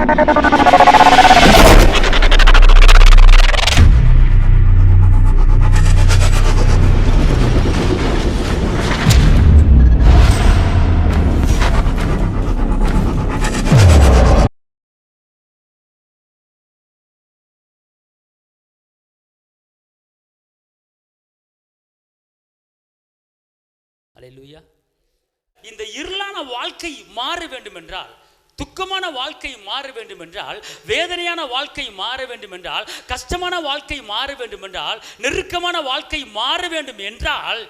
அல்லேலூயா. இந்த இருளான வாழ்க்கை மாற வேண்டும் என்றால், துக்கமான வாழ்க்கை மாற வேண்டும் என்றால், வேதனையான வாழ்க்கை மாற வேண்டும் என்றால், கஷ்டமான வாழ்க்கை மாற வேண்டும் என்றால், நெருக்கமான வாழ்க்கை மாற வேண்டும் என்றால்,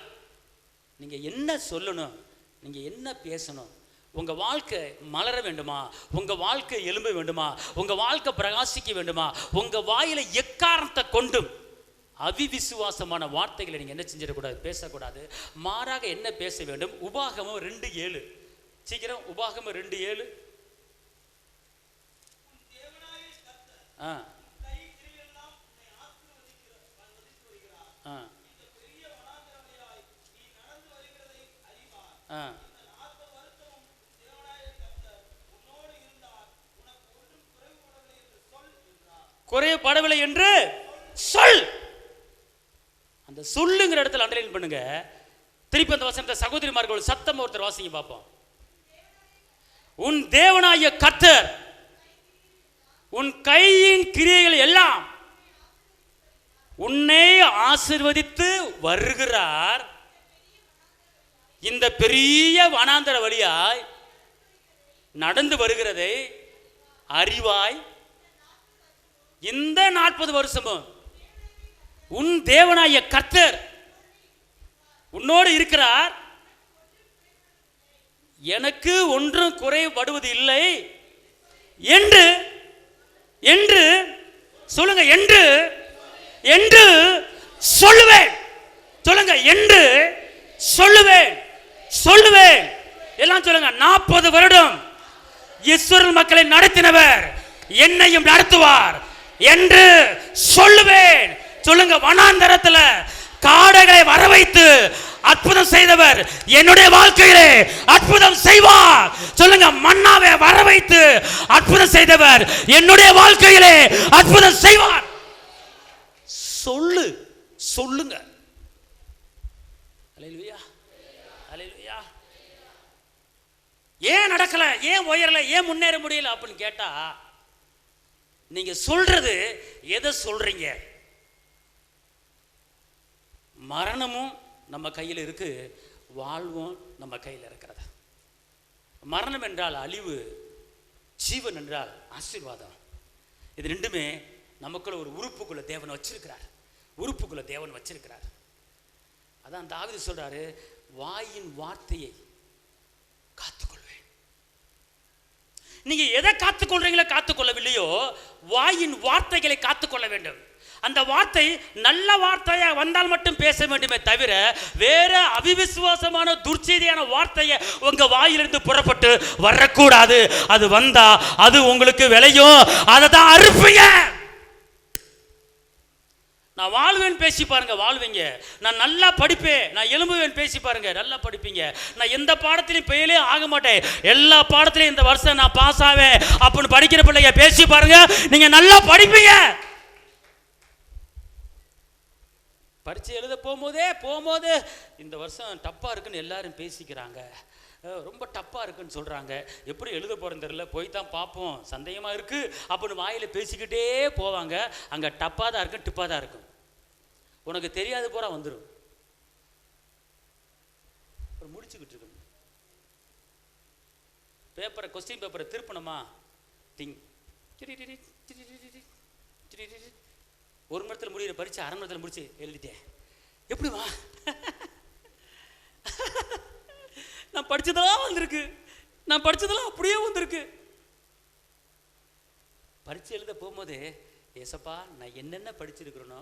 நீங்க என்ன சொல்லணும், நீங்க என்ன பேசணும்? உங்க வாழ்க்கை மலர வேண்டுமா? உங்க வாழ்க்கை எழும்ப வேண்டுமா? உங்க வாழ்க்கை பிரகாசிக்க வேண்டுமா? உங்க வாயில எக்காரணத்தை கொண்டும் அவிவிசுவாசமான வார்த்தைகளை நீங்க என்ன செஞ்சிடக்கூடாது, பேசக்கூடாது. மாறாக என்ன பேச வேண்டும்? உபாகமம் 2:7. சீக்கிரம் உபாகமம் 2:7. குறையப்படவில்லை என்று சொல். அந்த சொல்லுங்கிற இடத்துல அண்டர்லைன் பண்ணுங்க. திருப்பி அந்த வசனத்தை சகோதரிமார்கள் சத்தம் ஒருத்தர் வாசிங்க பார்ப்போம். உன் தேவனாகிய கர்த்தர் உன் கையின் கிரியைகள் எல்லாம் உன்னை ஆசீர்வதித்து வருகிறார். இந்த பெரிய வனாந்தர வழியாய் நடந்து வருகிறதை அறிவாய். இந்த 40 வருஷமும் உன் தேவனாகிய கர்த்தர் உன்னோடு இருக்கிறார். எனக்கு ஒன்றும் குறைபடுவது இல்லை என்று என்று சொல்லுங்க. என்று என்று சொல்லுவேன். சொல்லுங்க. என்று சொல்லுவேன். சொல்லுவேன். எல்லாம் சொல்லுங்க. 40 வருடம் இஸ்ரவேல் மக்களை நடத்தினவர் என்னையும் நடத்துவார் என்று சொல்லுவேன். சொல்லுங்க. வனாந்தரத்தில் காடைகளை வர வைத்து அற்புதம் செய்தவர் என்னுடைய வாழ்க்கையிலே அற்புதம் செய்வார். சொல்லுங்க. மன்னாவை வர வைத்து அற்புதம் செய்தவர் என்னுடைய வாழ்க்கையிலே அற்புதம் செய்வார். சொல்லு. சொல்லுங்க. அல்லேலூயா. அல்லேலூயா. ஏன் நடக்கல, ஏன் உயரல, ஏன் முன்னேற முடியல அப்படின்னு கேட்டா, நீங்க சொல்றது எதை சொல்றீங்க? மரணமும் நம்ம கையில் இருக்கு, வாழ்வும் நம்ம கையில் இருக்கிறது. மரணம் என்றால் அழிவு, ஜீவன் என்றால் ஆசீர்வாதம். இது ரெண்டுமே நமக்குள்ள ஒரு உறுப்புக்குள்ள தேவன் வச்சிருக்கிறார். உறுப்புக்குள்ள தேவன் வச்சிருக்கிறார். அதான் தாவீது சொல்றாரு, வாயின் வார்த்தையை காத்துக்கொள்வேன். நீங்க எதை காத்துக்கொள்றீங்களோ காத்துக்கொள்ளவில்லையோ, வாயின் வார்த்தைகளை காத்துக்கொள்ள வேண்டும். அந்த வார்த்தை நல்ல வார்த்தையாக வந்தால் மட்டும் பேச வேண்டுமே தவிர, வேற அவிவிசுவாசமான துர்ச்செய்தியான வார்த்தையை உங்க வாயிலிருந்து புறப்பட்டு வரக்கூடாது. அது வந்தா அது உங்களுக்கு விளையும். அதை தான் அறுப்பீங்க. நான் வாழ்வேன் பேசி பாருங்க, வாழ்வீங்க. நான் நல்லா படிப்பேன், நான் எழும்புவேன் பேசி பாருங்க, நல்லா படிப்பீங்க. நான் எந்த பாடத்திலையும் பெயிலே ஆக மாட்டேன், எல்லா பாடத்திலையும் இந்த வருஷம் நான் பாஸ் ஆவேன் அப்படின்னு படிக்கிற பிள்ளைங்க பேசி பாருங்க, நீங்க நல்லா படிப்பீங்க. பரீட்சை எழுத போகும்போதே இந்த வருஷம் டப்பாக இருக்குன்னு எல்லாரும் பேசிக்கிறாங்க, ரொம்ப டப்பாக இருக்குன்னு சொல்கிறாங்க. எப்படி எழுத போகிறேன்னு தெரியல, போய் தான் பார்ப்போம், சந்தேகமாக இருக்குது அப்படின்னு வாயில் பேசிக்கிட்டே போவாங்க. அங்கே டப்பாக தான் இருக்கும், டிப்பாக தான் இருக்கும். உனக்கு தெரியாது பூரா வந்துடும். முடிச்சுக்கிட்டு இருக்கணும். பேப்பரை, கொஸ்டின் பேப்பரை திருப்பணுமா, திங் ஒரு மணி நேரத்தில் முடிகிற பரீட்சை 1/2 மணி நேரத்தில் முடிச்சு எழுதிட்டேன். எப்படிவா? நான் படிச்சதெல்லாம் வந்திருக்கு, நான் படிச்சதெல்லாம் அப்படியே வந்திருக்கு. பரீட்சை எழுத போகும்போது, ஏசப்பா நான் என்னென்ன படிச்சிருக்கிறேனோ,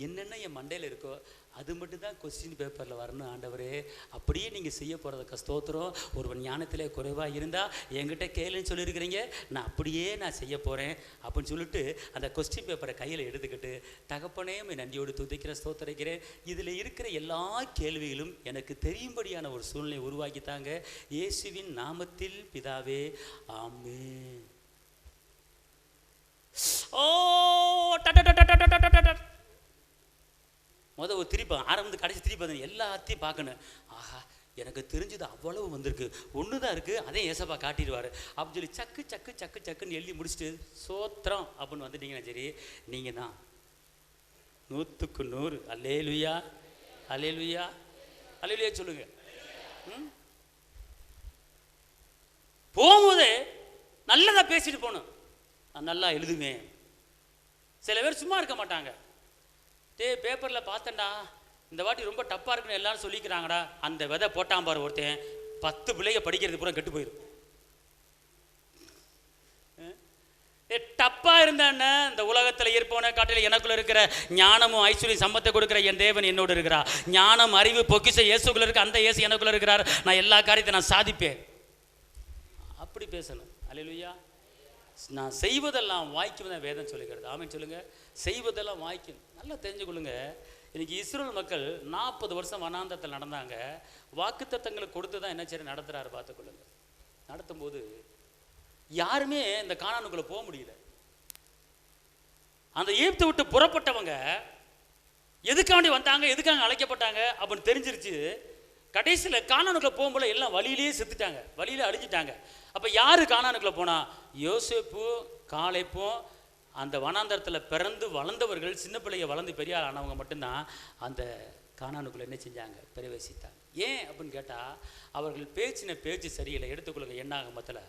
என்னென்ன என் மண்டையில் இருக்கோ அது மட்டும்தான் கொஸ்டின் பேப்பரில் வரணும் ஆண்டவரே. அப்படியே நீங்கள் செய்ய போகிறதுக்கு ஸ்தோத்திரம். ஒருவன் ஞானத்திலே குறைவாக இருந்தால் என்கிட்ட கேளுன்னு சொல்லியிருக்கிறீங்க, நான் அப்படியே நான் செய்ய போகிறேன் அப்படின்னு சொல்லிட்டு அந்த கொஸ்டின் பேப்பரை கையில் எடுத்துக்கிட்டு, தகப்பனே நன்றியோடு துதிக்கிற ஸ்தோத்திரிக்கிறேன். இதில் இருக்கிற எல்லா கேள்விகளும் எனக்கு தெரியும்படியான ஒரு சூழ்நிலை உருவாக்கித்தாங்க. இயேசுவின் நாமத்தில் பிதாவே, ஆமென். ஓ ஒரு திருப்பி ஆரம்பத்து கடைசி திருப்பி எல்லாத்தையும் பார்க்கணும். ஆஹா, எனக்கு தெரிஞ்சது அவ்வளவு வந்திருக்கு, ஒன்று தான் இருக்குது, அதே ஏசப்பா காட்டிடுவார் அப்படின்னு சொல்லி சக்கு சக்கு சக்கு சக்குன்னு எழுதி முடிச்சுட்டு சோத்திரம் அப்படின்னு வந்துட்டீங்கன்னா சரி, நீங்கள் தான் 100க்கு 100. அல்லேலுயா, அல்லேலுயா, அல்லேலுயா சொல்லுங்க. போகும்போதே நல்லதாக பேசிட்டு போகணும். நான் நல்லா எழுதுவேன். சில பேர் சும்மா இருக்க மாட்டாங்க. பேப்பரில் பார்த்தேன்டா இந்த வாட்டி ரொம்ப டப்பாக இருக்குன்னு எல்லாரும் சொல்லிக்கிறாங்கடா, அந்த விதை போட்டான் பாரு ஒருத்தன், 10 பிள்ளைங்க படிக்கிறது பூரா கெட்டு போயிடும். டப்பா இருந்தான்னு இந்த உலகத்தில் இருப்பவன காட்டில் எனக்குள்ள இருக்கிற ஞானமும் ஐஸ்வர்யம் சம்பத்தை கொடுக்குற என் தேவன் என்னோடு இருக்கிறார். ஞானம் அறிவு பொக்கிஷ இயேசுக்குள்ள இருக்க அந்த இயேசு எனக்குள்ள இருக்கிறார். நான் எல்லா காரியத்தை நான் சாதிப்பேன். அப்படி பேசணும். அல்லேலூயா. நான் செய்வதெல்லாம் வாய்க்கும் தான் வேதம் சொல்லுகிறது. ஆமென் சொல்லுங்க. செய்வதெல்லாம் வாய்க்கும். நல்லா தெரிஞ்சுக்கொள்ளுங்க. இன்னைக்கு இஸ்ரேல் மக்கள் 40 வருஷம் வனாந்தரத்தில் நடந்தாங்க. வாக்குத்தத்தங்களை கொடுத்து தான் என்ன சரி நடத்துறாரு பார்த்துக்கொள்ளுங்க. நடத்தும் போது யாருமே இந்த கானானுக்குள்ள போக முடியல. அந்த எகிப்தை விட்டு புறப்பட்டவங்க எதுக்காண்டி வந்தாங்க, எதுக்காக அழைக்கப்பட்டாங்க அப்படின்னு தெரிஞ்சிருச்சு. கடைசியில் கானானுக்குள்ள போகும்போது எல்லாம் வழியிலேயே செத்துட்டாங்க, வழியில அழிஞ்சிட்டாங்க. அப்போ யாரு கானானுக்குள்ள போனா? யோசேப்பும் காலேப்பும் அந்த வனாந்தரத்தில் பிறந்து வளர்ந்தவர்கள், சின்ன பிள்ளைங்க வளர்ந்து பெரிய ஆனவங்க மட்டும்தான் அந்த கானானுக்குள்ள என்ன செஞ்சாங்க? பிரவேசித்தாங்க. ஏன் அப்படின்னு கேட்டால் அவர்கள் பேச்சின பேச்சு சரியில்லை. எடுத்துக்கொள்ளுங்க. என்னாகமத்தில்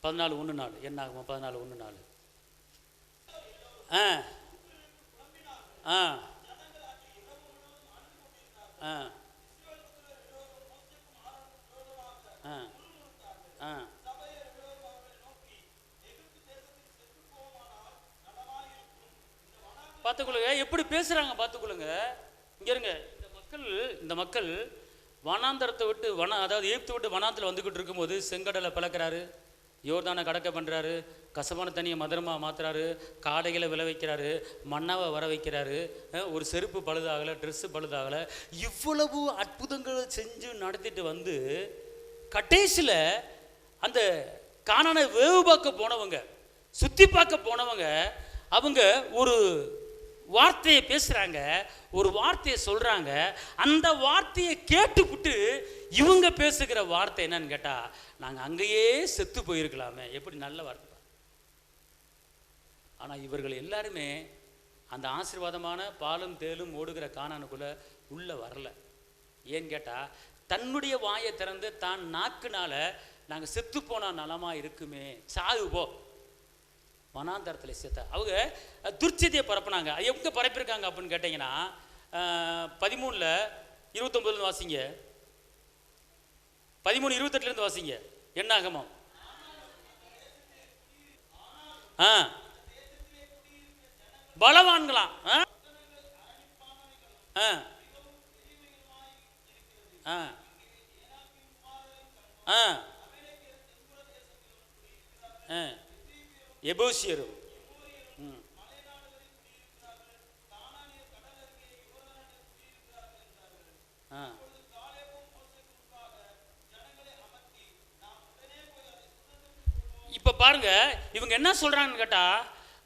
14:1 என்னாகமம் 14:1. ஆ ஆ ஆ ஆ பார்த்துக்கொள்ளுங்க. எப்படி பேசுறாங்க பார்த்துக்கொள்ளுங்க. இங்க இருங்க. இந்த மக்கள் வனாந்தரத்தை விட்டு அதாவது எகிப்தை விட்டு வனாந்திரத்தில் வந்துக்கிட்டு இருக்கும்போது செங்கடலை பிளக்கிறாரு, யோர்தானை கடக்க பண்ணுறாரு, கசப்பான தண்ணியை மதுரமாக மாற்றுறாரு, காடைகளை விளை வைக்கிறாரு, மண்ணாவை வர வைக்கிறாரு, ஒரு செருப்பு பழுதாகலை, ட்ரெஸ்ஸு பழுதாகலை, இவ்வளவு அற்புதங்களை செஞ்சு நடத்திட்டு வந்து கடைசியில் அந்த கானானை வேவு பார்க்க போனவங்க, சுற்றி பார்க்க போனவங்க, அவங்க ஒரு வார்த்தையை பேசுகிறாங்க, ஒரு வார்த்தையை சொல்கிறாங்க. அந்த வார்த்தையை கேட்டுவிட்டு இவங்க பேசுகிற வார்த்தை என்னன்னு கேட்டால், நாங்கள் அங்கேயே செத்து போயிருக்கலாமே. எப்படி நல்ல வார்த்தை. ஆனால் இவர்கள் எல்லாருமே அந்த ஆசீர்வாதமான பாலும் தேலும் ஓடுகிற கானானுக்குள்ளே உள்ளே வரல. ஏன்னு கேட்டால் தன்னுடைய வாயை திறந்து தான் நாக்குனால நாங்கள் செத்து போனால் நலமாக இருக்குமே, சாவு போ வனாந்தரத்தில் செத்த அவங்க துர்ச்சதியை பரப்புனாங்க. எங்கே பரப்பியிருக்காங்க அப்படின்னு கேட்டிங்கன்னா 13:29 வாசிங்க, 13:28 வாசிங்க. என்னாகமம் பலவான்களாம் எபூசியரும் இப்ப பாருங்க இவங்க என்ன சொல்றாங்கன்னு கேட்டா,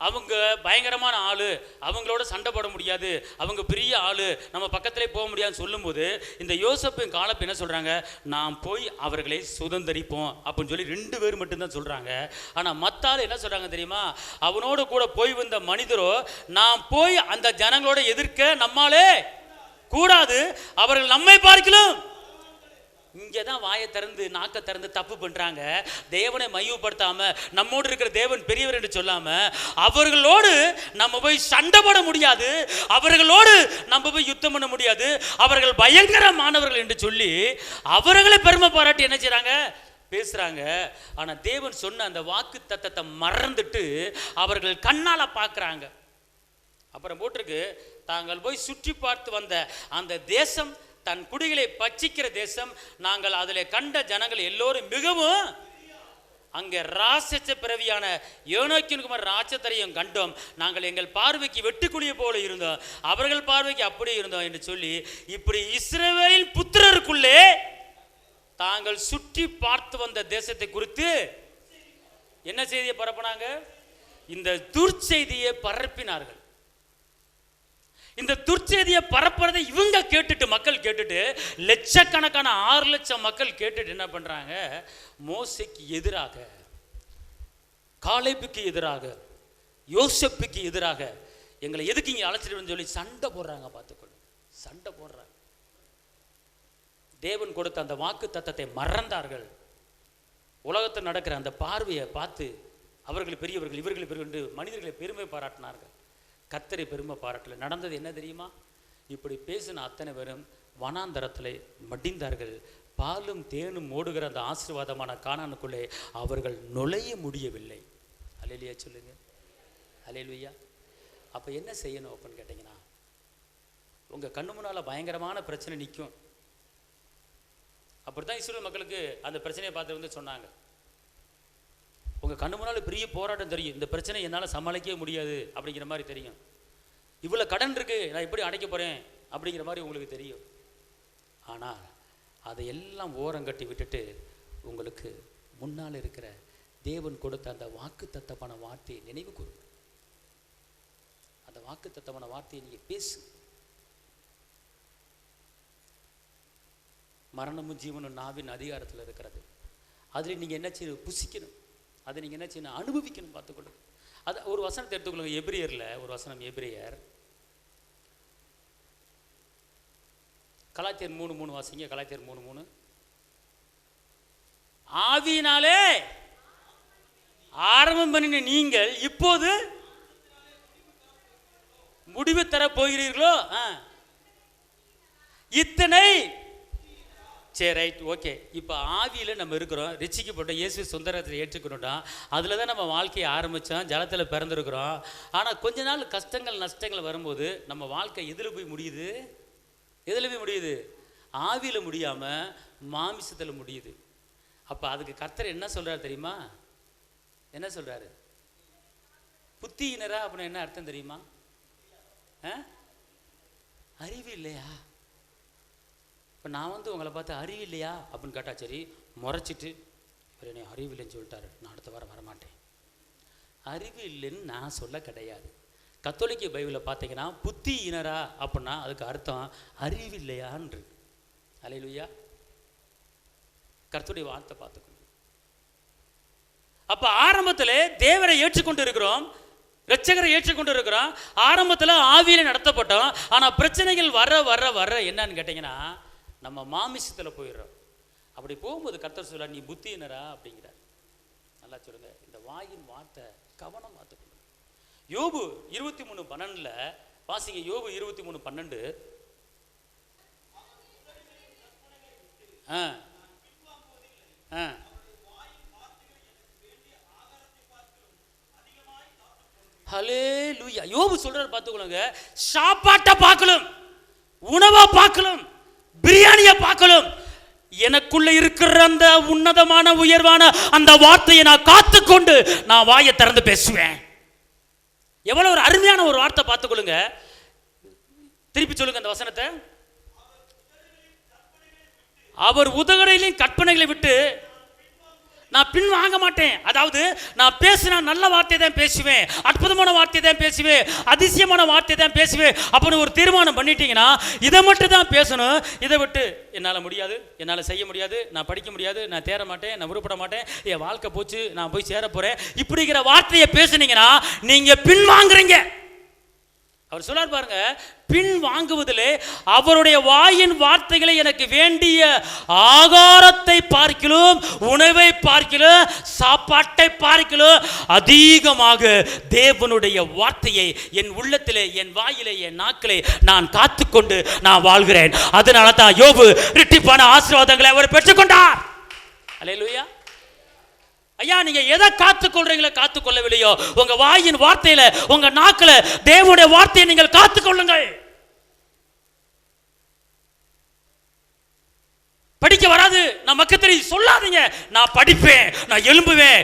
அவங்க பயங்கரமான ஆளு, அவங்களோட சண்டை போட முடியாது, அவங்க பெரிய ஆளு, நம்ம பக்கத்திலே போக முடியாதுன்னு சொல்லும்போது இந்த யோசேப்பும் காலேப்பும் என்ன சொல்றாங்க? நாம் போய் அவர்களை சுதந்தரிப்போம் அப்படின்னு சொல்லி 2 பேர் மட்டும்தான் சொல்றாங்க. ஆனா மத்த ஆளு என்ன சொல்றாங்க தெரியுமா? அவனோட கூட போய் வந்த மனிதரோ, நாம் போய் அந்த ஜனங்களோட எதிர்க்க நம்மாலே கூடாது, அவர்கள் நம்மை பார்க்கலாம். இங்கே தான் வாயை திறந்து நாக்க திறந்து தப்பு பண்ணுறாங்க. தேவனை மையப்படுத்தாம நம்மோடு இருக்கிற தேவன் பெரியவர் என்று சொல்லாம அவர்களோடு நம்ம போய் சண்டை போட முடியாது, அவர்களோடு நம்ம போய் யுத்தம் பண்ண முடியாது, அவர்கள் பயங்கரமானவர்கள் என்று சொல்லி அவர்களை பெருமை பாராட்டி என்ன செய்றாங்க? பேசுறாங்க. ஆனா தேவன் சொன்ன அந்த வாக்கு தத்தத்தை மறந்துட்டு அவர்கள் கண்ணால பார்க்குறாங்க. அப்புறம் போட்டிருக்கு, தாங்கள் போய் சுற்றி பார்த்து வந்த அந்த தேசம் தன் குடிகளை பட்சிக்கிற தேசம், நாங்கள் அதில் கண்ட ஜனங்கள் எல்லோரும் மிகவும் அங்கே ராட்சச பிறவியான யோனோக்கின் ராட்சத்தரையும் கண்டோம், நாங்கள் எங்கள் பார்வைக்கு வெட்டுக்குழியை போல இருந்தோம், அவர்கள் பார்வைக்கு அப்படி இருந்தோம் என்று சொல்லி இப்படி இஸ்ரவேலின் புத்திரருக்குள்ளே தாங்கள் சுற்றி பார்த்து வந்த தேசத்தை குறித்து என்ன செய்தியை பரப்புனாங்க? இந்த துர்ச்செய்தியை பரப்பினார்கள். இந்த துர்ச்செய்தியை பரப்புறதை இவங்க கேட்டுட்டு, மக்கள் கேட்டுட்டு, லட்சக்கணக்கான 6 லட்சம் மக்கள் கேட்டுட்டு என்ன பண்றாங்க, மோசேக்கு எதிராக, காலேபுக்கு எதிராக, யோசேப்புக்கு எதிராக எங்களை எதுக்கு இங்கே அழைச்சிட்டு சொல்லி சண்டை போடுறாங்க. பார்த்துக்கொள்ள சண்டை போடுறாங்க. தேவன் கொடுத்த அந்த வாக்கு தத்தத்தை மறந்தார்கள். உலகத்தில் நடக்கிற அந்த பார்வையை பார்த்து அவர்கள் பெரியவர்கள், இவர்கள் பெரியவர்கள், மனிதர்களை பெருமை பாராட்டினார்கள். கர்த்தரை பெருமை பாராட்டல. நடந்தது என்ன தெரியுமா? இப்படி பேசின அத்தனை பேரும் வனாந்தரத்தில் மடிந்தார்கள். பாலும் தேனும் ஓடுகிற அந்த ஆசீர்வாதமான கானானுக்குள்ளே அவர்கள் நுழைய முடியவில்லை. அல்லேலூயா சொல்லுங்க, அல்லேலூயா. அப்போ என்ன செய்யணும் அப்படின்னு கேட்டிங்கன்னா, உங்கள் கண்ணு முன்னால் பயங்கரமான பிரச்சனை நிற்கும். அப்படி தான் இஸ்ரவேல் மக்களுக்கு அந்த பிரச்சனையை பார்த்து வந்து சொன்னாங்க, உங்கள் கண்ணு முன்னால் பெரிய போராட்டம் தெரியும், இந்த பிரச்சனை என்னால் சமாளிக்கவே முடியாது அப்படிங்கிற மாதிரி தெரியும். இவ்வளோ கடன் இருக்குது, நான் எப்படி அடைக்க போகிறேன் அப்படிங்கிற மாதிரி உங்களுக்கு தெரியும். ஆனால் அதையெல்லாம் ஓரங்கட்டி விட்டுட்டு உங்களுக்கு முன்னால் இருக்கிற தேவன் கொடுத்த அந்த வாக்கு தத்தமான வார்த்தையை நினைவு கூறுங்க. அந்த வாக்கு தத்தமான வார்த்தையை நீங்கள் பேசு. மரணமும் ஜீவனும் நாவின் அதிகாரத்தில் இருக்கிறது. அதில் நீங்கள் என்ன செய்யணும்? புசிக்கணும். அதை நீங்கள் என்ன செய்யணும்? அனுபவிக்கணும். பார்த்துக்கொள்ளுங்க. அது ஒரு வசனத்தை எடுத்துக்கொள்ளுங்க. எபிரேயரில் ஒரு வசனம், எபிரேயர் கலாத்தியர் 3:3 வாசிங்க. கலாத்தியர் 3:3. ஆவியினாலே ஆரம்பம் பண்ணின நீங்கள் இப்போது முடிவு தர போகிறீர்களோ? இத்தனை. சரி, ரைட், ஓகே. இப்போ ஆவியில் நம்ம இருக்கிறோம், ரட்சிக்கப்பட்ட இயேசு சுந்தரத்தை ஏற்றுக்கணும்டா. அதில் தான் நம்ம வாழ்க்கையை ஆரம்பித்தோம், ஜலத்தில் பிறந்திருக்கிறோம். ஆனால் கொஞ்ச நாள் கஷ்டங்கள் நஷ்டங்கள் வரும்போது நம்ம வாழ்க்கை எதில் போய் முடியுது? எதில் போய் முடியுது? ஆவியில் முடியாமல் மாமிசத்தில் முடியுது. அப்போ அதுக்கு கர்த்தர் என்ன சொல்கிறார் தெரியுமா? என்ன சொல்கிறாரு? புத்தியினரா அப்படின்னா என்ன அர்த்தம் தெரியுமா? அறிவு இல்லையா? இப்போ நான் வந்து உங்களை பார்த்து அறிவு இல்லையா அப்படின்னு கேட்டா, சரி, முறைச்சிட்டு இவர் என்னை அறிவு இல்லைன்னு சொல்லிட்டாரு, நான் அடுத்த வாரம் வரமாட்டேன். அறிவு இல்லைன்னு நான் சொல்ல கிடையாது. கத்தோலிக்க பைபிளில் பார்த்தீங்கன்னா புத்தியினரா அப்படின்னா அதுக்கு அர்த்தம் அறிவு இல்லையான்னு. அல்லேலூயா. கர்த்தருடைய வார்த்தை பார்த்துக்கணும். அப்போ ஆரம்பத்தில் தேவரை ஏற்றுக்கொண்டு இருக்கிறோம், இரட்சகரை ஏற்றுக்கொண்டு இருக்கிறோம், ஆரம்பத்தில் ஆவியில நடத்தப்பட்டோம். ஆனால் பிரச்சனைகள் வர வர வர என்னன்னு கேட்டிங்கன்னா நம்ம மாமிசத்தில் போயிடுறோம். அப்படி போகும்போது கர்த்தர் சொல்ல, நீ புத்தியினரா அப்படிங்கிறார். நல்லா சொல்லுங்க, இந்த வாயின் வார்த்தை கவனம் பார்த்துக்கணும். யோபு 23:12 வாசிங்க. யோபு 23:12. ஹல்லேலூயா. யோபு சொல்றாரு பார்த்துக்கொள்ளுங்க, சாப்பாட்டை பார்க்கலும், உணவை பார்க்கலும், பிரியாணியை பார்க்கலும், எனக்குள்ள இருக்கிற அந்த உன்னதமான உயர்வான அந்த வார்த்தையை நான் காத்துக்கொண்டு நான் வாயை திறந்து பேசுவேன். எவ்வளவு ஒரு அருமையான ஒரு வார்த்தை பார்த்துக்கொள்ளுங்க. திருப்பி சொல்லுங்க அந்த வசனத்தை. அவர் உதகரையிலும் கற்பனைகளை விட்டு நான் பின் வாங்க மாட்டேன். அதாவது நான் பேசினா நல்ல வார்த்தை தான் பேசுவேன், அற்புதமான வார்த்தை தான் பேசுவேன், அதிசயமான வார்த்தை தான் பேசுவேன் அப்படின்னு ஒரு தீர்மானம் பண்ணிட்டீங்கன்னா இதை மட்டும் தான் பேசணும். இதை விட்டு என்னால் முடியாது, என்னால் செய்ய முடியாது, நான் படிக்க முடியாது, நான் தேர மாட்டேன், நான் உருப்பட மாட்டேன், என் வாழ்க்கை போச்சு, நான் போய் சேர போறேன், இப்படிங்கிற வார்த்தையை பேசுனீங்கன்னா நீங்க பின் வாங்குறீங்க. அவர் சொல்லார் பாருங்க, பின் வாங்குவதிலே அவருடைய வாயின் வார்த்தைகளை எனக்கு வேண்டிய ஆகாரத்தை பார்க்கிலும், உணவை பார்க்கிலும், சாப்பாட்டை பார்க்கிலும் அதிகமாக தேவனுடைய வார்த்தையை என் உள்ளத்திலே, என் வாயிலே, என் நாக்கிலே நான் காத்துக்கொண்டு நான் வாழ்கிறேன். அதனால தான் யோபு இரட்டிப்பான ஆசீர்வாதங்களை அவர் பெற்றுக்கொண்டார். அல்லேலூயா. ஐயா, நீங்க எதை காத்துக்கொள்றீங்களோ காத்துக்கொள்ளவில்லையோ, உங்க வாயின் வார்த்தையில, உங்க நாக்குல தேவனுடைய வார்த்தையை நீங்கள் காத்துக்கொள்ளுங்கள். படிக்க வராது, நான் மக்கள் சொல்லாதீங்க, நான் படிப்பேன், நான் எழும்புவேன்,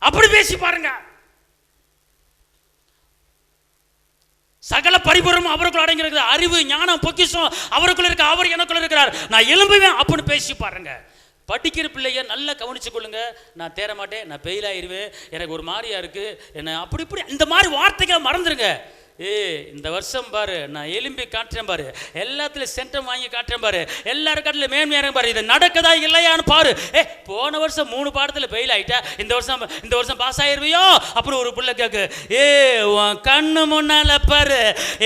அப்படி பேசி பாருங்க. சகல பரிபூரணம் அவருக்குள் அடங்கியிருக்கிறது, அறிவு ஞானம் பொக்கிஷம் அவருக்குள்ள இருக்க, அவர் எனக்குள்ள இருக்கிறார், நான் எழும்புவேன் அப்படின்னு பேசி பாருங்க. படிக்கிற பிள்ளைய நல்லா கவனிச்சு கொள்ளுங்க. நான் தேர மாட்டேன், நான் ஃபெயில் ஆயிடுவேன், எனக்கு ஒரு மாதிரியா இருக்கு, என்ன அப்படி இப்படி இந்த மாதிரி வார்த்தைகளை மறந்துடுங்க. இந்த வருஷம் பாரு, நான் எலும்பி காட்டுறேன் பாரு, எல்லாத்துலையும் சென்டம் வாங்கி காட்டுறேன் பாரு, எல்லாரும் காட்டில மேன்மையாக பாரு, இது நடக்குதா இல்லையான்னு பாரு. போன வருஷம் 3 பாடத்தில் ஃபெயில் ஆகிட்டா, இந்த வருஷம் பாஸ் ஆயிடுவியோ. அப்புறம் ஒரு பிள்ளை கேட்கு, உன் கண்ணு முன்னால பாரு,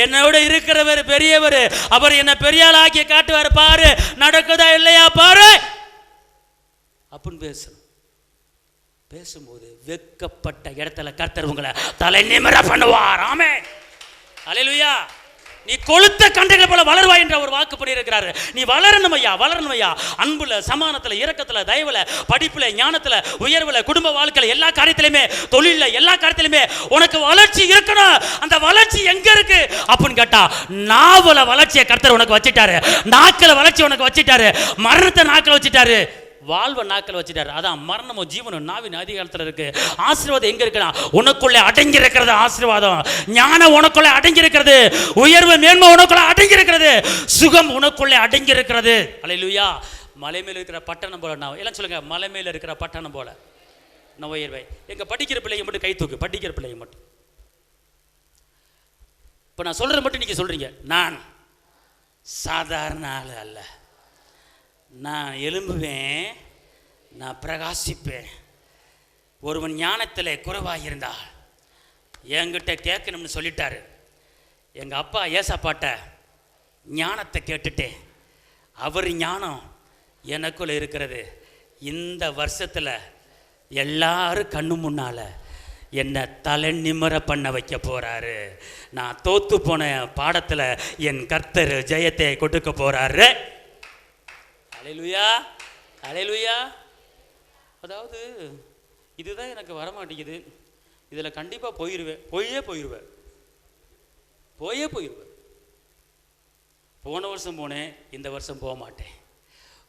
என்னோட இருக்கிறவர் பெரியவர், அவர் என்ன பெரியாள் ஆக்கி காட்டுவார் பாரு, நடக்குதா இல்லையா பாரு அப்படின்னு பேசணும். பேசும்போது வெக்கப்பட்ட இடத்துல கர்த்தர் உங்களை தலை நிமிர பண்ணுவார். ஆமென், அல்லேலூயா. நீ கொளுத்த கண்டைகளை போல வளருவாய் என்ற ஒரு வாக்கு பண்ணியிருக்கிறாரு. நீ வளரணும் ஐயா, வளரணும் ஐயா. அன்புல, சமானத்துல, இரக்கத்துல, தயவுல, படிப்புல, ஞானத்துல, உயர்வுல, குடும்ப வாழ்க்கையில, எல்லா காரியத்திலுமே, தொழில, எல்லா காரியத்திலுமே உனக்கு வளர்ச்சி இருக்கணும். அந்த வளர்ச்சி எங்க இருக்கு அப்படின்னு கேட்டா, நாவல வளர்ச்சியை கர்த்தர் உனக்கு வச்சிட்டாரு, நாக்கில வளர்ச்சி உனக்கு வச்சிட்டாரு, மரணத்தை நாக்கில வச்சிட்டாரு, வாழ்வ நாக்கில் வச்சுட்டாரு. அதான் மரணமும் ஜீவனும் நாவின் அதிகாரத்தில் இருக்கு. ஆசீர்வாதம் எங்க இருக்குன்னா, உனக்குள்ளே அடங்கி இருக்கிறது ஆசீர்வாதம். ஞானம் உனக்குள்ளே அடங்கி இருக்கிறது, உயர்வு மேன்மை உனக்குள்ளே அடங்கி இருக்கிறது, சுகம் உனக்குள்ளே அடங்கி இருக்கிறது. அல்லேலூயா. மலை மேல இருக்கிற பட்டணம் போல நான் எல்லாம் சொல்லுங்க, மலை மேல இருக்கிற பட்டணம் போல நான் உயர்வை. எங்க படிக்கிற பிள்ளைங்க மட்டும் கை தூக்கு, படிக்கிற பிள்ளைங்க மட்டும். இப்போ நான் சொல்றது மட்டும் நீங்க சொல்றீங்க, நான் சாதாரண ஆள் அல்ல, நான் எழும்புவேன், நான் பிரகாசிப்பேன். ஒருவன் ஞானத்தில் குறைவாக இருந்தால் என்கிட்ட கேட்கணும்னு சொல்லிட்டாரு. எங்கள் அப்பா ஏசப்பாட்ட ஞானத்தை கேட்டுட்டேன், அவர் ஞானம் எனக்குள்ள இருக்கிறது. இந்த வருஷத்தில் எல்லாரும் கண்ணு முன்னால என்னை தலை நிமிர பண்ண வைக்க போறாரு. நான் தோத்து போன பாடத்தில் என் கர்த்தர் ஜெயத்தை கொடுக்க போறாரு. அல்லேலூயா, அல்லேலூயா. அதாவது இதுதான் எனக்கு வரமாட்டேங்குது, இதில் கண்டிப்பாக போயிடுவேன். போன வருஷம் போனேன், இந்த வருஷம் போக மாட்டேன்.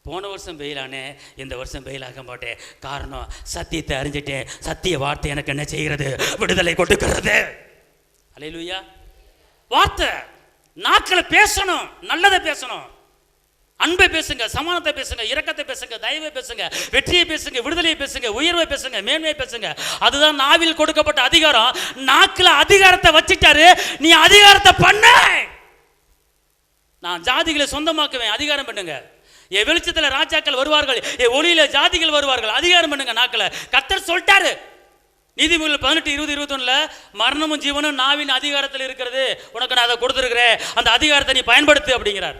போன வருஷம் வெயிலானே, இந்த வருஷம் வெயிலாக மாட்டேன். காரணம், சத்தியத்தை அறிஞ்சிட்டேன். சத்திய வார்த்தை எனக்கு என்ன செய்கிறது? விடுதலை கொடுக்கிறது. அல்லேலூயா. வார்த்தை நாக்கில் பேசணும், நல்லதை பேசணும். அன்பை பேசுங்க, சமானத்தை பேசுங்க, இரக்கத்தை பேசுங்க, தயவை பேசுங்க, வெற்றியை பேசுங்க, விடுதலையை பேசுங்க, உயர்வை பேசுங்க, மேன்மையை பேசுங்க. அதுதான் நாவில் கொடுக்கப்பட்ட அதிகாரம். நாக்கில் அதிகாரத்தை வச்சுட்டாரு, நீ அதிகாரத்தை பண்ண. நான் ஜாதிகளை சொந்தமாக்குவேன், அதிகாரம் பண்ணுங்க. என் வெளிச்சத்தில் ராஜாக்கள் வருவார்கள், என் ஒளியில ஜாதிகள் வருவார்கள், அதிகாரம் பண்ணுங்க. நாக்கில் கர்த்தர் சொல்லிட்டாரு. நீதிமொழிகள் 18:20-21 மரணமும் ஜீவனும் நாவின் அதிகாரத்தில் இருக்கிறது, உனக்கு நான் அதை கொடுத்துருக்கிறேன், அந்த அதிகாரத்தை நீ பயன்படுத்து அப்படிங்கிறார்.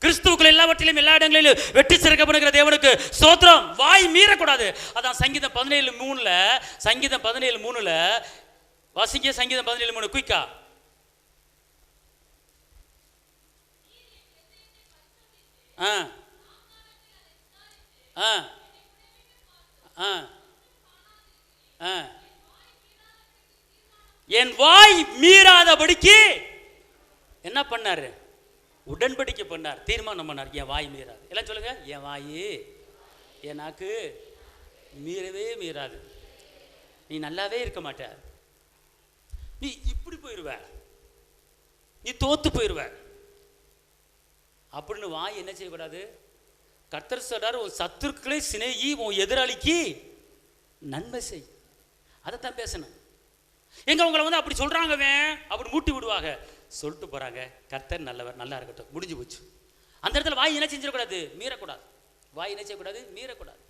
கிறிஸ்துவுக்குள் எல்லாவற்றிலும் எல்லா இடங்களிலும் வெற்றி சிறக்கப்படுகிற தேவனுக்கு ஸ்தோத்திரம். வாய் மீறக்கூடாது. அதான் சங்கீதம் 17:3 வாசிங்க. சங்கீதம் 17:3 குயிக்கா. என் வாய் மீறாதபடிக்கு என்ன பண்ணாரு? உடன்படிக்கை பண்ணார், தீர்மானம் பண்ணார். என் வாய் மீறாது. எல்லாம் சொல்லுங்க, என் வாய், என் நாக்கு மீறவே மீறாது. நீ நல்லாவே இருக்க மாட்ட, நீ இப்படி போயிடுவ, நீ தோத்து போயிடுவ அப்படின்னு வாய் என்ன செய்யக்கூடாது? கர்த்தர் சொல்றார், உன் சத்துருக்களை சிநேகி, உன் எதிராளிக்கு நன்மை செய். அதைத்தான் பேசணும். எங்க உங்களை அப்படி சொல்றாங்க அப்படி மூட்டி விடுவாங்க, சொல்லிட்டு போறாங்க. கர்த்தர் நல்லவர், நல்லா இருக்கட்டும், முடிஞ்சு போச்சு. அந்த இடத்துல வாய் என்ன செஞ்சிடக்கூடாது? மீறக்கூடாது. வாய் என்ன செய்யக்கூடாது? மீறக்கூடாது.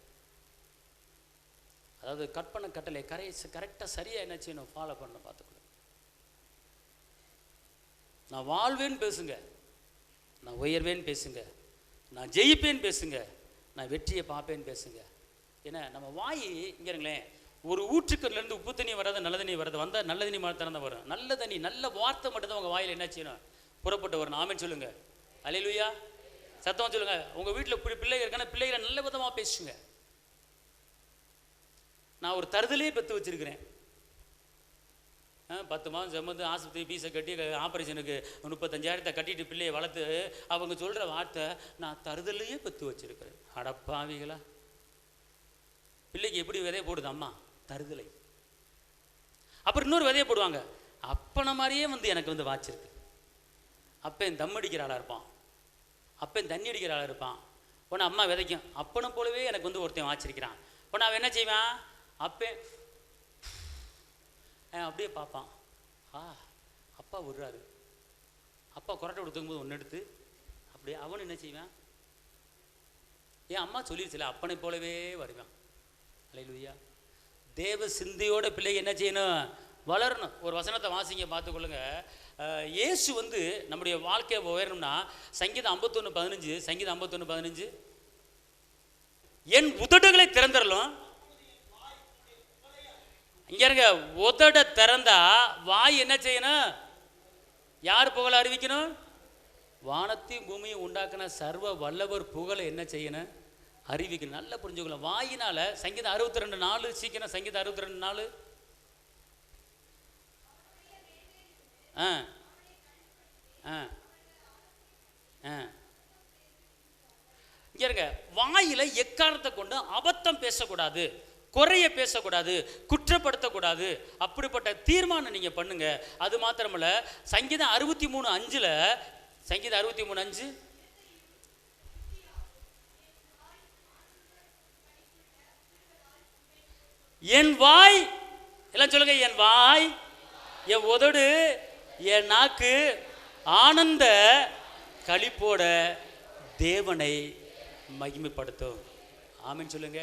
அதாவது கற்பனை கட்டளை கரெக்டாக சரியாக என்ன செய்யணும்? ஃபாலோ பண்ணணும். பார்த்துக்கணும். நான் வாழ்வேன்னு பேசுங்க, நான் உயர்வேன்னு பேசுங்க, நான் ஜெயிப்பேன்னு பேசுங்க, நான் வெற்றியை பார்ப்பேன்னு பேசுங்க. ஏன்னா நம்ம வாய் இங்கே இருங்களேன், ஒரு ஊற்றுக்கல்லேருந்து உப்பு தண்ணி வராது, நல்ல தண்ணி வராது, வந்தால் நல்ல தண்ணி மாதிரி தான் வரும். நல்ல தண்ணி, நல்ல வார்த்தை மட்டும்தான் உங்கள் வாயில் என்ன செய்யணும்? புறப்பட்டு வரணும். ஆமென் சொல்லுங்க. அல்லேலூயா. சத்தமாக சொல்லுங்க. உங்கள் வீட்டில் பிள்ளைங்க இருக்கான பிள்ளைகளை நல்ல விதமாக பேசுங்க. நான் ஒரு தருதலையே பெற்று வச்சிருக்கிறேன். 10 மாதம் சம்பந்து ஆஸ்பத்திரி ஃபீஸை கட்டி ஆப்ரேஷனுக்கு 35,000 கட்டிட்டு பிள்ளையை வளர்த்து அவங்க சொல்கிற வார்த்தை, நான் தருதலையே பெற்று வச்சிருக்கிறேன். அடப்பாவிகளா, பிள்ளைக்கு எப்படி விதையை போடுது அம்மா? தருதலை. அப்புறம் இன்னொரு விதையை போடுவாங்க, அப்பனை மாதிரியே எனக்கு வாச்சிருக்கு. அப்பன் தம் அடிக்கிற ஆளாக இருப்பான், அப்பன் தண்ணி அடிக்கிற ஆளாக இருப்பான், உன்னை அம்மா விதைக்கும். அப்பனை போலவே எனக்கு வந்து ஒருத்தன் வாச்சிருக்கிறான். இப்போ நான் என்ன செய்வேன், அப்பே அப்படியே பார்ப்பான். அப்பா விடுறாரு, அப்பா கொரட்டை கொடுத்துக்கும்போது ஒன்று எடுத்து அப்படியே அவனு என்ன செய்வான், என் அம்மா சொல்லிடுச்சுல அப்பனை போலவே வருவான். அல்லேலூயா. தேவ சிந்தையோட பிள்ளைங்க என்ன செய்யணும், வளரணும். ஒரு வசனத்தை வாசிங்க பார்த்துக்கொள்ளுங்க. இயேசு வந்து நம்முடைய வாழ்க்கையை உயரணும்னா சங்கீதம் 51:15, சங்கீதம் 51:15, என் உதடுகளை திறந்துடலாம். இங்க இருங்க, உதட திறந்தா வாய் என்ன செய்யணும், யார் புகழ அறிவிக்கணும், வானத்தையும் பூமியும் உண்டாக்குன சர்வ வல்லவர் புகழை என்ன செய்யணும், அறிவிக்கணும். நல்லா புரிஞ்சுக்கலாம். வாயினால சங்கீதம் 62:4, சீக்கிரம் சங்கீதம் 62:4. இங்க இருங்க, வாயில எக்காரணத்தை கொண்டு அபத்தம் பேசக்கூடாது, குறைய பேசக்கூடாது, குற்றப்படுத்தக்கூடாது. அப்படிப்பட்ட தீர்மானம் நீங்க பண்ணுங்க. அது மாத்திரமல்ல, சங்கீதம் 63:5, சங்கீதம் 63:5, என் வாய், எல்லாம் சொல்லுங்க, என் வாய், என் உதடு, என் நாக்கு ஆனந்த களிப்போட தேவனை மகிமைப்படுத்தும். ஆமென் சொல்லுங்க.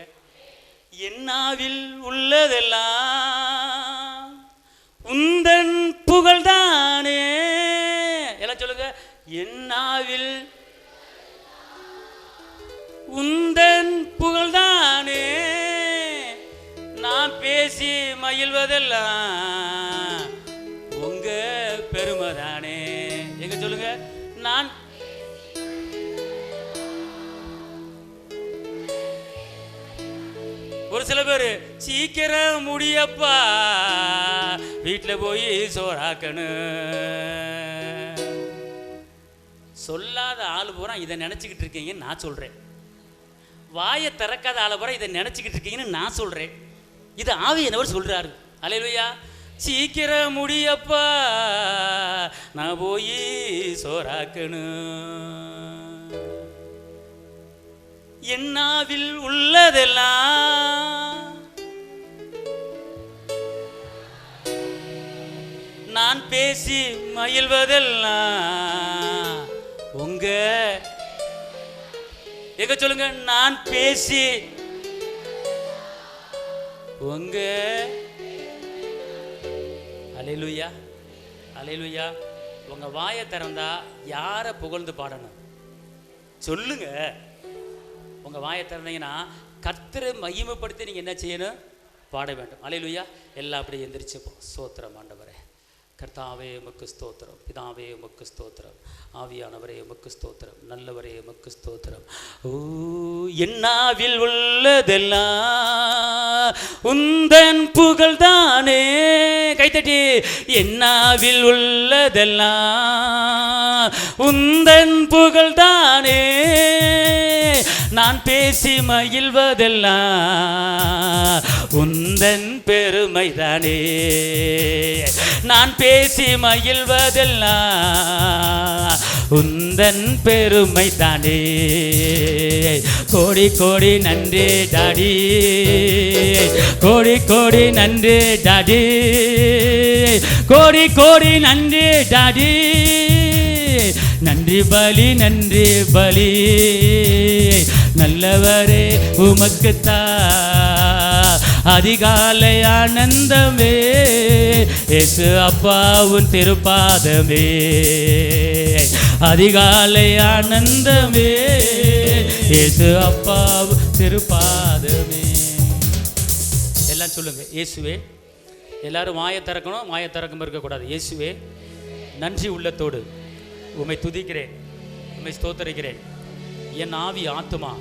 என்னாவில் உள்ளதெல்லாம் உந்தன் புகழ்தானே. எல்லாம் சொல்லுங்க, என்னாவில் உந்தன் புகழ்தானே, நான் பேசி மகிழ்வதெல்லாம் உங்க பெருமைதானே. எங்க சொல்லுங்க, நான் ஒரு சில பேர் சீக்கிரம் முடியப்பா வீட்டில் போய் சோறாக்கணும் சொல்லாத ஆள் பூரா இதை நினச்சிக்கிட்டு இருக்கீங்கன்னு நான் சொல்கிறேன். வாயை திறக்காத ஆள் பூரா இதை நினச்சிக்கிட்டு இருக்கீங்கன்னு நான் சொல்கிறேன். இது ஆவியானவர் சொல்கிறாரு. அல்லேலூயா. சீக்கிரம் முடியப்பா நான் போய் சோறாக்கணும், என்னாவில் உள்ளதெல்லாம் நான் பேசி மகிழ்வதெல்லாம் உங்க, எங்க சொல்லுங்க, நான் பேசி உங்க. அல்லேலூயா, அல்லேலூயா. உங்க வாயை திறந்தா யாரை புகழ்ந்து பாடணும் சொல்லுங்க. உங்க வாயை திறந்தீங்கன்னா கர்த்தரை மகிமைப்படுத்தி நீங்க என்ன செய்யணும், பாட வேண்டும். அல்லேலூயா. எல்லாம் அப்படியே எந்திரிச்சுப்போம். ஸ்தோத்திரம் ஆண்டவரே, கர்த்தாவே உமக்கு ஸ்தோத்திரம், பிதாவே உமக்கு ஸ்தோத்திரம், ஆவியானவரே உமக்கு ஸ்தோத்திரம், நல்லவரே உமக்கு ஸ்தோத்திரம். ஓ, என்னாவில் உள்ளதெல்லாம் உந்தன் புகழ்தானே. கைத்தட்டி, என்னாவில் உள்ளதெல்லாம் உந்தன் புகழ்தானே, நான் பேசி மகிழ்வதெல்லாம் உந்தன் பெருமைதானே, நான் பேசி மகிழ்வதெல்லாம் உந்தன் பெருமைதானே. கோடி கோடி நன்றி டாடி, கோடி கோடி நன்றி டாடி, கோடி கோடி நன்றி டாடி, நன்றி பலி நன்றி பலி, நல்லவரே உமக்குத்தா அதிகாலை ஆனந்தமே, இயேசு அப்பாவும் திருப்பாதமே, அதிகாலை ஆனந்தமே, இயேசு அப்பாவும் திருப்பாதமே. எல்லாம் சொல்லுங்க, இயேசுவே. எல்லாரும் வாயை திறக்கணும், வாயை திறக்காம இருக்கக்கூடாது. இயேசுவே, நன்றி உள்ளத்தோடு உம்மை துதிக்கிறேன், உம்மை ஸ்தோத்தரிக்கிறேன். என் ஆவி ஆத்துமா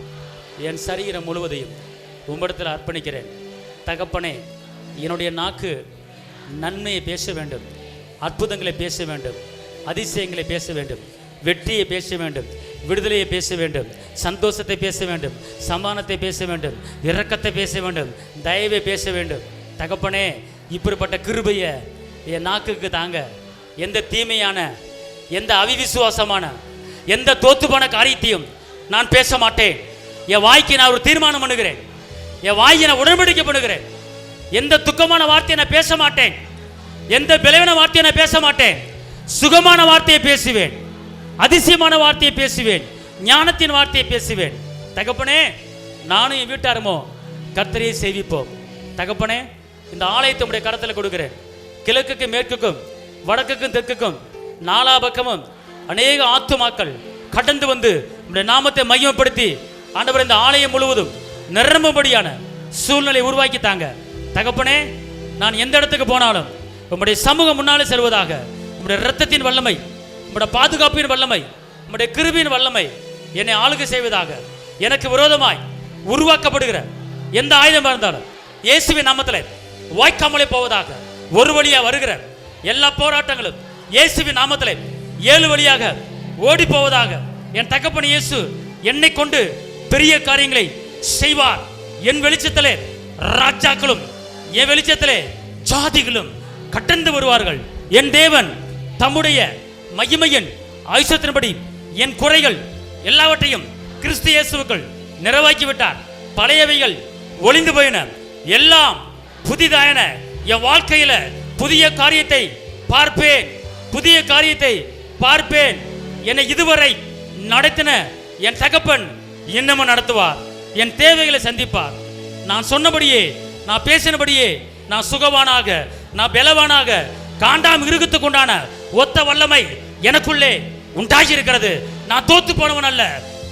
என் சரீரம் முழுவதையும் உம்மிடத்தில் அர்ப்பணிக்கிறேன். தகப்பனே, என்னுடைய நாக்கு நன்மையை பேச வேண்டும், அற்புதங்களை பேச வேண்டும், அதிசயங்களை பேச வேண்டும், வெற்றியை பேச வேண்டும், விடுதலையை பேச வேண்டும், சந்தோஷத்தை பேச வேண்டும், சமாதானத்தை பேச வேண்டும், இரக்கத்தை பேச வேண்டும், தயவை பேச வேண்டும். தகப்பனே, இப்படிப்பட்ட கிருபையை என் நாக்குக்கு தாங்க. எந்த தீமையான, எந்த அவிவிசுவாசமான, எந்த தோத்துப்பான காரியத்தையும் நான் பேச மாட்டேன். என் வாய்க்கு நான் ஒரு தீர்மானம் பண்ணுகிறேன். என் வாயை நான் உடன்படிக்கை பண்ணுகிறேன். எந்த துக்கமான வார்த்தையை நான் பேச மாட்டேன். எந்த பலவீன வார்த்தையை நான் பேச மாட்டேன். சுகமான வார்த்தையை பேசுவேன். அதிசயமான வார்த்தையை பேசுவேன். ஞானத்தின் வார்த்தையை பேசுவேன். தகப்பனே, நானும் என் வீட்டாருமோ கர்த்தரையை சேவிப்போம். தகப்பனே, இந்த ஆலயத்தை உடைய கரத்தில் கொடுக்கிறேன். கிழக்குக்கும் மேற்குக்கும் வடக்குக்கும் தெற்குக்கும் நாலா பக்கமும் அநேக ஆத்துமாக்கள் கடந்து வந்து உடைய நாமத்தை மையப்படுத்தி ஆண்டவர் இந்த ஆலயம் முழுவதும் நிரம்பும்படியான சூழ்நிலை உருவாக்கித்தாங்க. தகப்பனே, நான் எந்த இடத்துக்கு போனாலும் உம்முடைய சமூகம் முன்னாலே செல்வதாக. உம்முடைய இரத்தத்தின் வல்லமை, உம்முடைய பாதுகாப்பின் வல்லமை, உம்முடைய கிருபையின் வல்லமை என்னை ஆளுகை செய்வதாக. எனக்கு விரோதமாய் உருவாக்கப்படுகிற எந்த ஆயுதம் இருந்தாலும் இயேசுவின் நாமத்தில் வாய்க்காமலே போவதாக. ஒரு வழியாக வருகிற எல்லா போராட்டங்களும் இயேசுவின் நாமத்தில் 7 வழியாக ஓடி போவதாக. என் தகப்பன் இயேசு என்னை கொண்டு பெரிய காரியங்களை செய்வார். என் வெளிச்சத்திலே ராஜாக்களும் என் வெளிச்சத்திலே ஜாதிகளும் கடந்து வருவார்கள். என் தேவன் தம்முடைய மகிமையின் ஆயுசத்தின்படி என் குறைகள் எல்லாவற்றையும் கிறிஸ்து இயேசுவுக்குள் நிறைவாக்கிவிட்டார். பழையவைகள் ஒளிந்து போயின, எல்லாம் புதிதாயன. என் வாழ்க்கையில புதிய காரியத்தை பார்ப்பேன், புதிய காரியத்தை பார்ப்பேன். என்னை இதுவரை நடத்தின என் தகப்பன் இன்னமும் நடத்துவார். என் தேவைகளை சந்திப்பார். நான் சொன்னபடியே, நான் பேசினபடியே நான் சுகவானாக, நான் பலவானாக, காண்டாம் மிருகத்துக்கு உண்டான ஒத்த வல்லமை எனக்குள்ளே உண்டாகி இருக்கிறது. நான் தோத்து போனவன் அல்ல,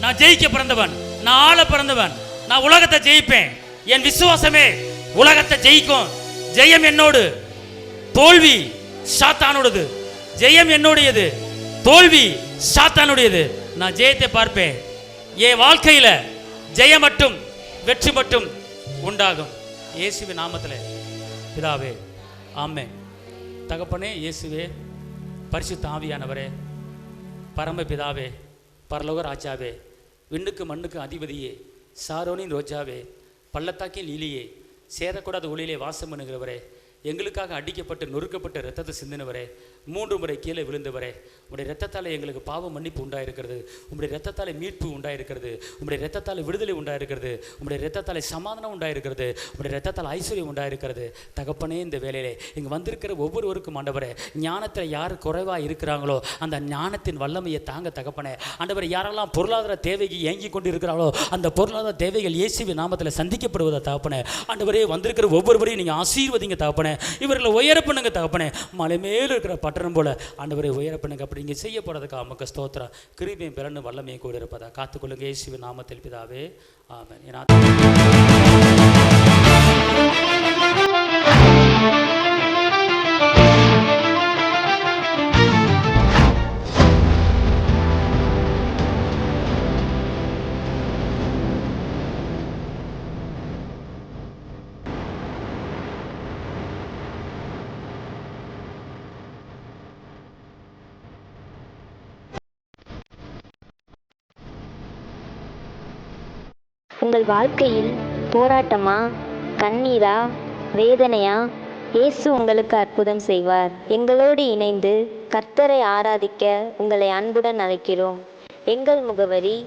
நான் ஜெயிக்க பிறந்தவன், நான் ஆள பிறந்தவன். நான் உலகத்தை ஜெயிப்பேன். என் விசுவாசமே உலகத்தை ஜெயிக்கும். ஜெயம் என்னோடு, தோல்வி சாத்தானுடையது. ஜெயம் என்னுடையது, தோல்வி சாத்தானுடையது. நான் ஜெயத்தை பார்ப்பேன். என் வாழ்க்கையில ஜெயம் மட்டும் வெற்றி மட்டும் உண்டாகும். இயேசுவின் நாமத்தில் பிதாவே, ஆமென். தகப்பனே இயேசுவே, பரிசுத்த ஆவியானவரே, பரமபிதாவே, பரலோக ராஜாவே, விண்ணுக்கு மண்ணுக்கு அதிபதியே, சாரோனின் ரோஜாவே, பள்ளத்தாக்கின் லீலியே, சேரக்கூடாத ஒளியிலே வாசம் பண்ணுகிறவரே, எங்களுக்காக அடிக்கப்பட்டு நொறுக்கப்பட்ட இரத்தத்தை சிந்தினவரே, 3 முறை கீழே விழுந்தவரே, உங்களுடைய இரத்தத்தால் எங்களுக்கு பாவ மன்னிப்பு உண்டாயிருக்கிறது. உங்களுடைய இரத்தத்தால் மீட்பு உண்டாயிருக்கிறது. உங்களுடைய இரத்தத்தால் விடுதலை உண்டாயிருக்கிறது. உங்களுடைய இரத்தத்தால் சமாதானம் உண்டாயிருக்கிறது. உங்களுடைய இரத்தத்தால் ஐஸ்வர்யம் உண்டாயிருக்கிறது. தகப்பனே, இந்த வேலையிலே இங்கே வந்திருக்கிற ஒவ்வொருவருக்கும் ஆண்டவரே, ஞானத்தில் யார் குறைவாக இருக்கிறாங்களோ அந்த ஞானத்தின் வல்லமையை தாங்க தகப்பனே. ஆண்டவரை, யாரெல்லாம் பொருளாதார தேவைக்கு ஏங்கி கொண்டு இருக்கிறாங்களோ அந்த பொருளாதார தேவைகள் இயேசுவின் நாமத்தில் சந்திக்கப்படுவதை தகப்பனே. ஆண்டவரே, வந்திருக்கிற ஒவ்வொருவரையும் நீங்கள் ஆசீர்வதிங்க தகப்பனே. இவர்களை உயர பண்ணுங்க தகப்பனே. மலை மேல் இருக்கிற பட்டணம் போல ஆண்டவரை உயர பண்ணுங்க. அப்படி இங்கே செய்ய போறதுக்கு நமக்கு ஸ்தோத்திரம். கிருபையும் பிறன்னு வல்லமையும் கூட இருப்பதா காத்துக்கொள்ளுங்க. இயேசுவின் நாமத்தில் பிதாவே, ஆமென். உங்கள் வாழ்க்கையில் போராட்டமா, கண்ணீரா, வேதனையா? இயேசு உங்களுக்கு அற்புதம் செய்வார். எங்களோடு இணைந்து கர்த்தரை ஆராதிக்க உங்களை அன்புடன் அழைக்கிறோம். எங்கள் முகவரி: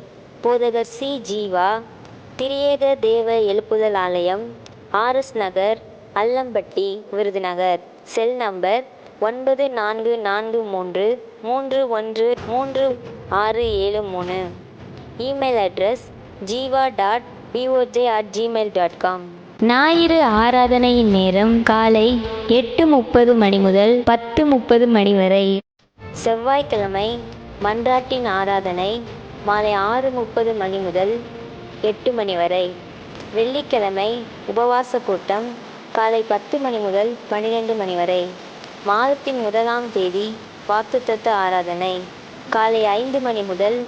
போதகர் சி. ஜீவா, திரியேக தேவ எழுப்புதல் ஆலயம், RS Nagar, Allampatti, Virudhunagar. Cell number 9443313673. Email address jiva.boj@gmail.com. ஞாயிறு ஆராதனையின் நேரம் காலை 8:30 மணி முதல் 10:30 மணி வரை. செவ்வாய்க்கிழமை மன்றாட்டின் ஆராதனை மாலை 6:30 மணி முதல் 8 மணி வரை. வெள்ளிக்கிழமை உபவாச கூட்டம் காலை 10 மணி முதல் 12 மணி வரை. மாதத்தின் 1ஆம் தேதி வாக்குத்தத்த ஆராதனை காலை 5 மணி முதல்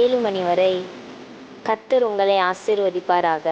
7 மணி வரை. கர்த்தர் உங்களை ஆசீர்வதிப்பாராக.